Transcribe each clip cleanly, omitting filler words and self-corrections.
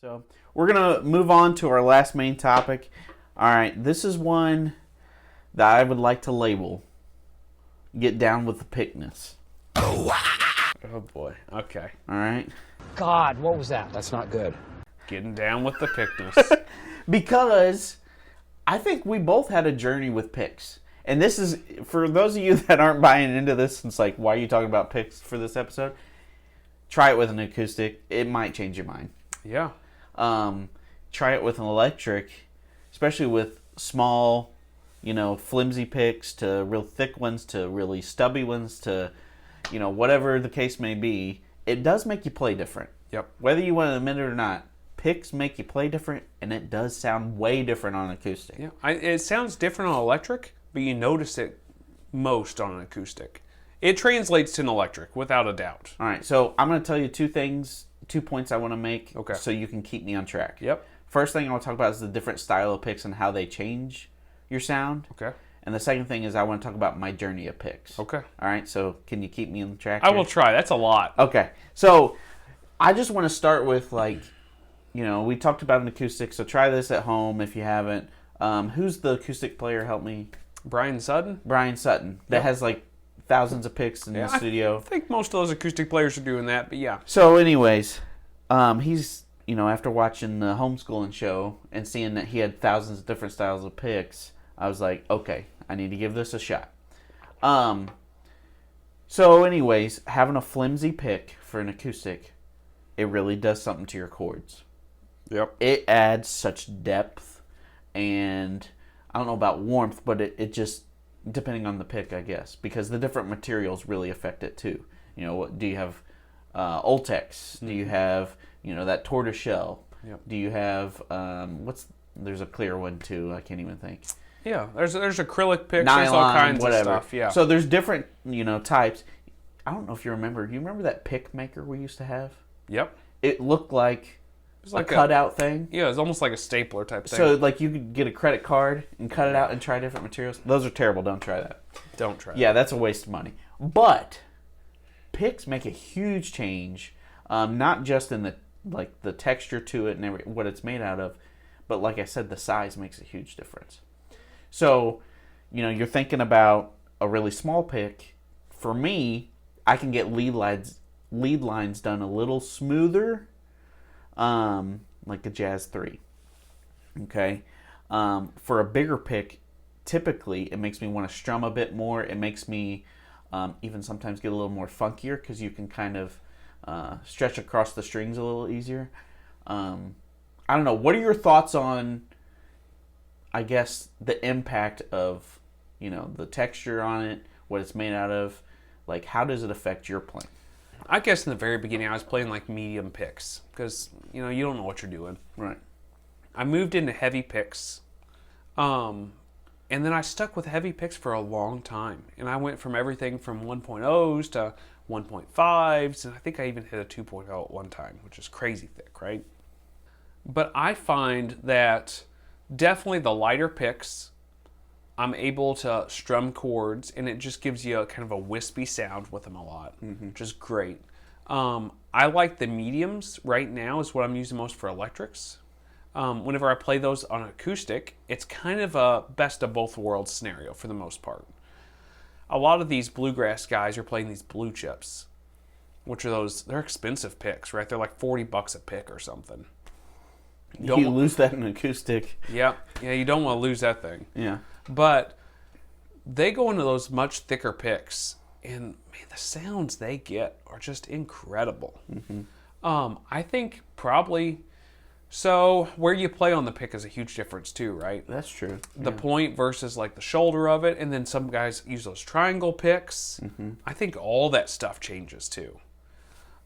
So we're going to move on to our last main topic. All right, this is one that I would like to label Get Down with the Pickness. Oh boy. Okay. All right? God, what was that? That's not good. Getting down with the Pickness. Because I think we both had a journey with picks. And this is, for those of you that aren't buying into this, it's like, why are you talking about picks for this episode? Try it with an acoustic. It might change your mind. Yeah. Try it with an electric, especially with small, flimsy picks to real thick ones to really stubby ones to, whatever the case may be. It does make you play different. Yep. Whether you want to admit it or not, picks make you play different, and it does sound way different on acoustic. Yeah. It sounds different on electric, but you notice it most on an acoustic. It translates to an electric, without a doubt. All right, so I'm going to tell you 2 points I want to make Okay. so you can keep me on track. Yep. First thing I want to talk about is the different style of picks and how they change your sound. Okay. And the second thing is I want to talk about my journey of picks. Okay. All right, so can you keep me on track I here? will try. That's a lot. Okay, so I just want to start with, we talked about an acoustic, so try this at home if you haven't. Who's the acoustic player? Help me. Brian Sutton? Brian Sutton. That has, thousands of picks in the studio. I think most of those acoustic players are doing that, but yeah. So anyways, he's, after watching the homeschooling show and seeing that he had thousands of different styles of picks, I was like, okay, I need to give this a shot. So anyways, having a flimsy pick for an acoustic, it really does something to your chords. Yep. It adds such depth and, I don't know about warmth, but it just, depending on the pick, I guess, because the different materials really affect it too. Do you have Ultex? Do you have, that tortoise shell? Yep. Do you have, there's a clear one too, I can't even think. Yeah, there's acrylic picks, Nylon, there's all kinds whatever. of stuff, yeah. So there's different, types. I don't know if you remember. Do you remember that pick maker we used to have? Yep. It looked like It's like a cutout thing. Yeah, it's almost like a stapler type thing. So you could get a credit card and cut it out and try different materials. Those are terrible. Don't try that. Don't try Yeah, that's a waste of money. But picks make a huge change, not just in the texture to it and what it's made out of, but like I said, the size makes a huge difference. So, you're thinking about a really small pick. For me, I can get lead lines done a little smoother, like a Jazz 3. Okay? For a bigger pick, typically it makes me want to strum a bit more. It makes me even sometimes get a little more funkier because you can kind of stretch across the strings a little easier. I don't know. What are your thoughts on, I guess, the impact of, the texture on it, what it's made out of? How does it affect your playing? I guess in the very beginning I was playing medium picks because, you don't know what you're doing. Right. I moved into heavy picks. And then I stuck with heavy picks for a long time. And I went from everything from 1.0s to 1.5s. And I think I even hit a 2.0 at one time, which is crazy thick, right? But I find that definitely the lighter picks, I'm able to strum chords. And it just gives you kind of a wispy sound with them a lot, which is great. I like the mediums right now is what I'm using most for electrics. Whenever I play those on acoustic, it's kind of a best of both worlds scenario for the most part. A lot of these bluegrass guys are playing these blue chips, which are they're expensive picks, right? They're like $40 a pick or something. You lose that in acoustic. Yeah, you don't want to lose that thing. Yeah. But they go into those much thicker picks, and man, the sounds they get are just incredible. Mm-hmm. I think probably... So, where you play on the pick is a huge difference too, right? That's true. The point versus the shoulder of it, and then some guys use those triangle picks. Mm-hmm. I think all that stuff changes too.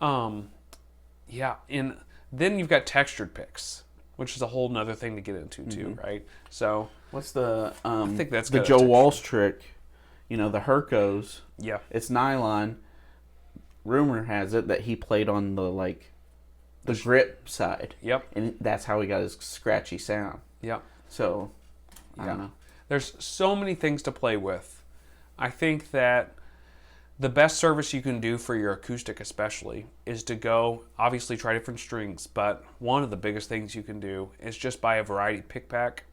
Yeah, and then you've got textured picks, which is a whole nother thing to get into too, right? So, what's the I think that's the Joe Walsh trick? The Hercos. Yeah, it's nylon. Rumor has it that he played on the the grip side. Yep. And that's how he got his scratchy sound. Yep. So, I don't know. There's so many things to play with. I think that The best service you can do for your acoustic especially is to go, obviously try different strings, but one of the biggest things you can do is just buy a variety pick pack.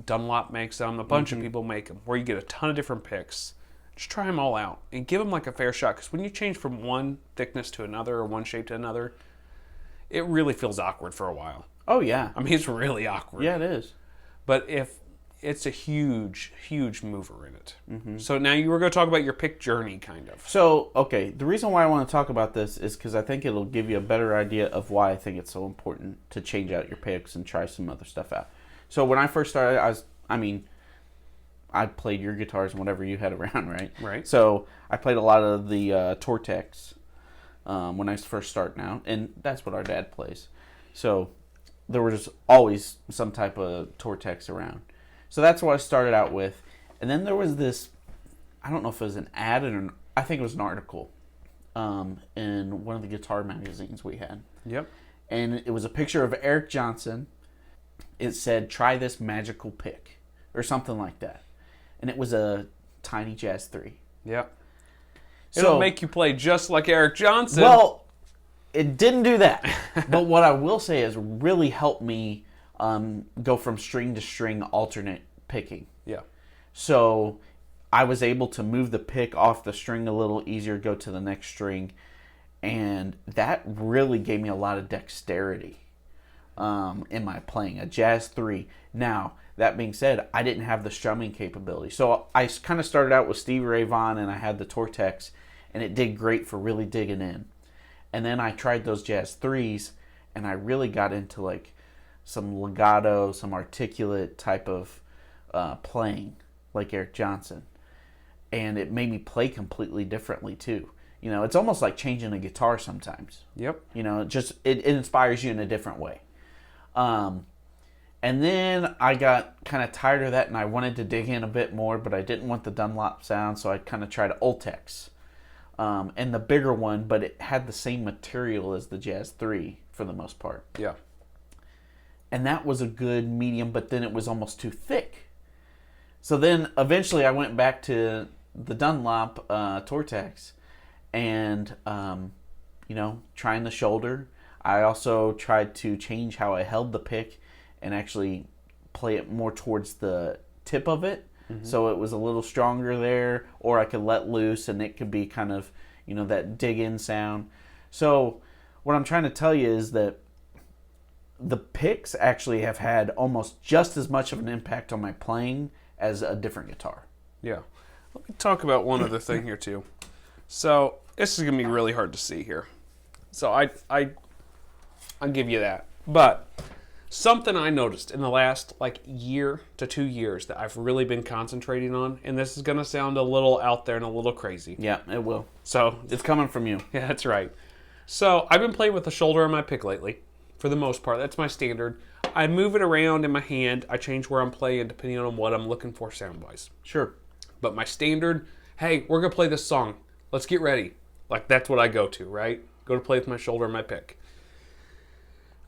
Dunlop makes them, a bunch of people make them, where you get a ton of different picks. Just try them all out and give them like a fair shot, because when you change from one thickness to another or one shape to another, it really feels awkward for a while. Oh, yeah. I mean, it's really awkward. Yeah, it is. But if it's a huge, huge mover in it. So now you were going to talk about your pick journey, kind of. So, okay, the reason why I want to talk about this is because I think it'll give you a better idea of why I think it's so important to change out your picks and try some other stuff out. So when I first started, I played your guitars and whatever you had around, right? Right. So I played a lot of the Tortex when I was first starting out, and that's what our dad plays. So there was always some type of Tortex around. So that's what I started out with. And then there was this, I don't know if it was an ad or I think it was an article in one of the guitar magazines we had. Yep. And it was a picture of Eric Johnson. It said, "Try this magical pick," or something like that. And it was a tiny Jazz 3. Yep. It'll make you play just like Eric Johnson. Well, it didn't do that. But what I will say is really helped me go from string to string alternate picking. Yeah. So I was able to move the pick off the string a little easier, go to the next string. And that really gave me a lot of dexterity in my playing. A Jazz 3. Now, that being said, I didn't have the strumming capability. So I kind of started out with Stevie Ray Vaughan, and I had the Tortex, and it did great for really digging in. And then I tried those Jazz 3s, and I really got into like some legato, some articulate type of playing, like Eric Johnson. And it made me play completely differently too. You know, it's almost like changing a guitar sometimes. Yep. You know, it inspires you in a different way. And then I got kind of tired of that, and I wanted to dig in a bit more, but I didn't want the Dunlop sound, so I kind of tried Ultex. And the bigger one, but it had the same material as the Jazz 3 for the most part. Yeah. And that was a good medium, but then it was almost too thick. So then eventually I went back to the Dunlop Tortex and, trying the shoulder. I also tried to change how I held the pick and actually play it more towards the tip of it. So it was a little stronger there, or I could let loose and it could be kind of, that dig in sound. So what I'm trying to tell you is that the picks actually have had almost just as much of an impact on my playing as a different guitar. Yeah. Let me talk about one other thing here too. So this is going to be really hard to see here. So I'll give you that. But something I noticed in the last year to 2 years that I've really been concentrating on, and this is going to sound a little out there and a little crazy. Yeah, it will. So It's coming from you. yeah, that's right. So I've been playing with the shoulder on my pick lately, for the most part. That's my standard. I move it around in my hand. I change where I'm playing depending on what I'm looking for sound-wise. Sure. But my standard, hey, we're going to play this song. Let's get ready. That's what I go to, right? Go to play with my shoulder and my pick.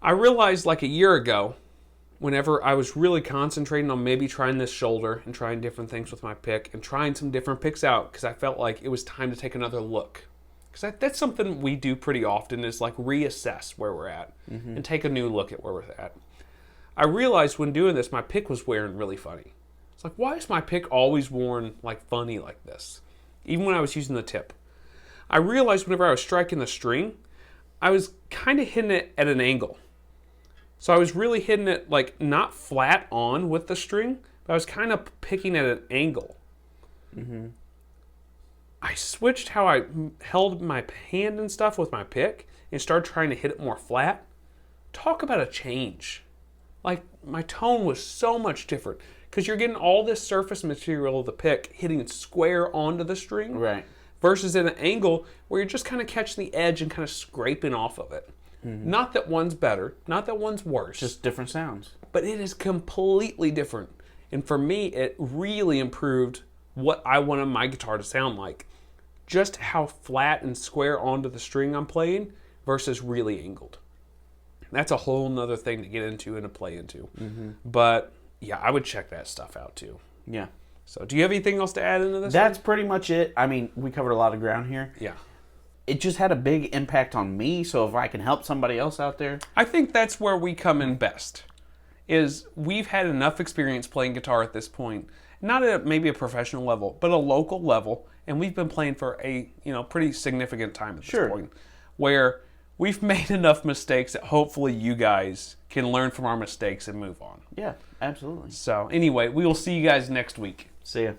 I realized a year ago, whenever I was really concentrating on maybe trying this shoulder and trying different things with my pick and trying some different picks out, because I felt like it was time to take another look. Because that's something we do pretty often, is reassess where we're at and take a new look at where we're at. I realized when doing this, my pick was wearing really funny. It's why is my pick always worn funny like this? Even when I was using the tip. I realized whenever I was striking the string, I was kind of hitting it at an angle. So I was really hitting it not flat on with the string, but I was kind of picking at an angle. I switched how I held my hand and stuff with my pick and started trying to hit it more flat. Talk about a change. My tone was so much different because you're getting all this surface material of the pick hitting square onto the string. Right. Versus at an angle where you're just kind of catching the edge and kind of scraping off of it. Not that one's better, not that one's worse. Just different sounds. But it is completely different. And for me, it really improved what I wanted my guitar to sound like. Just how flat and square onto the string I'm playing versus really angled. That's a whole nother thing to get into and to play into. But yeah, I would check that stuff out too. Yeah. So, do you have anything else to add into this? That's pretty much it. I mean, we covered a lot of ground here. Yeah. It just had a big impact on me, so if I can help somebody else out there. I think that's where we come in best. Is we've had enough experience playing guitar at this point, not at maybe a professional level, but a local level, and we've been playing for a pretty significant time at this point, where we've made enough mistakes that hopefully you guys can learn from our mistakes and move on. Yeah, absolutely. So anyway, we will see you guys next week. See ya.